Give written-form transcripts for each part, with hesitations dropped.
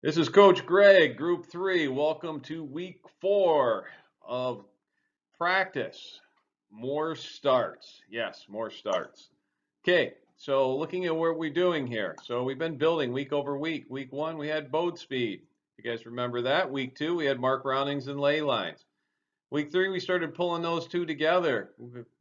This is Coach Greg, Group 3. Welcome to week 4 of practice. More starts. Yes, more starts. Okay, so looking at what we're doing here. So we've been building week over week. Week 1, we had boat speed. You guys remember that? Week 2, we had mark roundings and lay lines. Week 3, we started pulling those two together.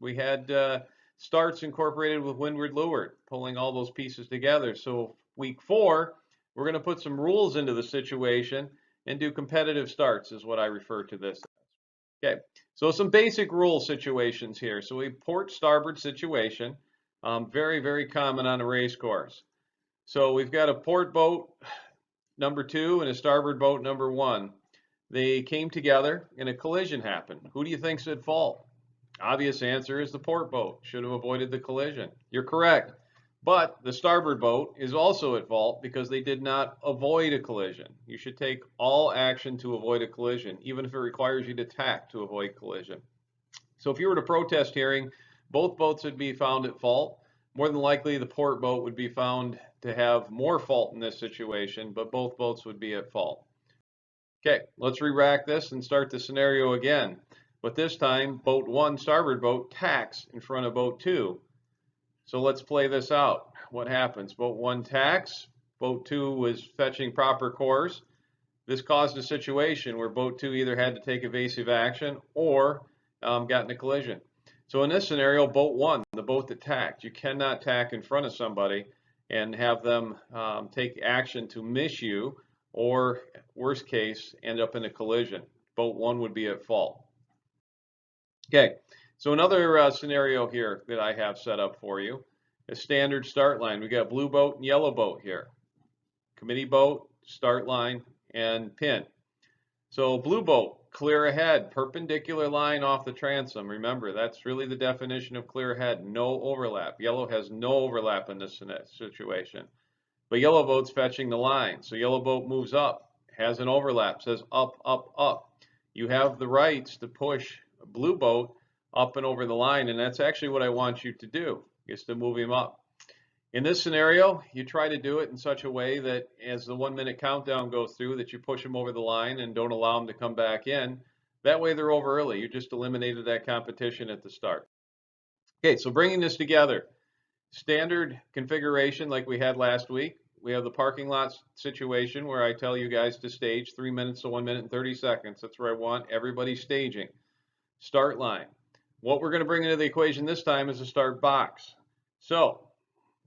We had starts incorporated with windward leeward, pulling all those pieces together. So week 4, we're going to put some rules into the situation and do competitive starts is what I refer to this. Okay, so some basic rule situations here. So we port starboard situation, very, very common on a race course. So we've got a port boat number 2 and a starboard boat number 1. They came together and a collision happened. Who do you think's at fault? Obvious answer is the port boat. Should have avoided the collision. You're correct. But the starboard boat is also at fault because they did not avoid a collision. You should take all action to avoid a collision, even if it requires you to tack to avoid collision. So if you were to protest hearing, both boats would be found at fault. More than likely, the port boat would be found to have more fault in this situation, but both boats would be at fault. Okay, let's re-rack this and start the scenario again. But this time, boat 1, starboard boat, tacks in front of boat 2. So let's play this out. What happens? Boat 1 tacks, boat 2 was fetching proper course. This caused a situation where boat 2 either had to take evasive action or got in a collision. So in this scenario, boat 1, the boat that tacked, you cannot tack in front of somebody and have them take action to miss you, or worst case, end up in a collision. Boat 1 would be at fault. Okay, so another scenario here that I have set up for you, a standard start line. We got blue boat and yellow boat here. Committee boat, start line, and pin. So blue boat, clear ahead, perpendicular line off the transom. Remember, that's really the definition of clear ahead, no overlap. Yellow has no overlap in this situation. But yellow boat's fetching the line. So yellow boat moves up, has an overlap, says up, up, up. You have the rights to push blue boat up and over the line, and that's actually what I want you to do, is to move him up. In this scenario, you try to do it in such a way that as the 1 minute countdown goes through, that you push them over the line and don't allow them to come back in. That way they're over early. You just eliminated that competition at the start. Okay, so bringing this together, standard configuration like we had last week. We have the parking lot situation where I tell you guys to stage 3 minutes to 1 minute and 30 seconds. That's where I want everybody staging. Start line. What we're going to bring into the equation this time is a start box. So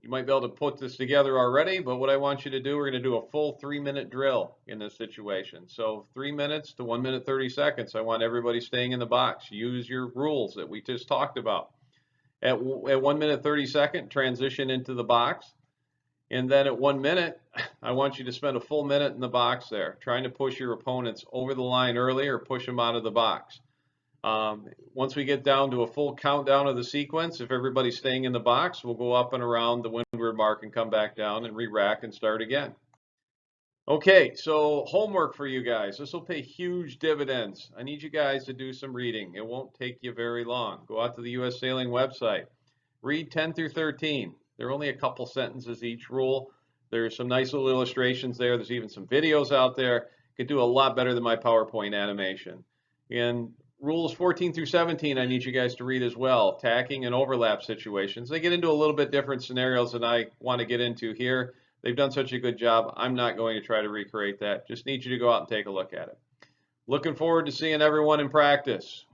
you might be able to put this together already, but what I want you to do, we're going to do a full 3 minute drill in this situation. So 3 minutes to 1 minute 30 seconds. I want everybody staying in the box. Use your rules that we just talked about. At 1 minute 30 second, transition into the box. And then at 1 minute, I want you to spend a full minute in the box there, trying to push your opponents over the line early or push them out of the box. Once we get down to a full countdown of the sequence, if everybody's staying in the box, we'll go up and around the windward mark and come back down and re-rack and start again. Okay, so homework for you guys. This will pay huge dividends. I need you guys to do some reading. It won't take you very long. Go out to the US Sailing website. Read 10 through 13. They're only a couple sentences each rule. There's some nice little illustrations there. There's even some videos out there. Could do a lot better than my PowerPoint animation. And rules 14 through 17, I need you guys to read as well. Tacking and overlap situations. They get into a little bit different scenarios than I want to get into here. They've done such a good job. I'm not going to try to recreate that. Just need you to go out and take a look at it. Looking forward to seeing everyone in practice.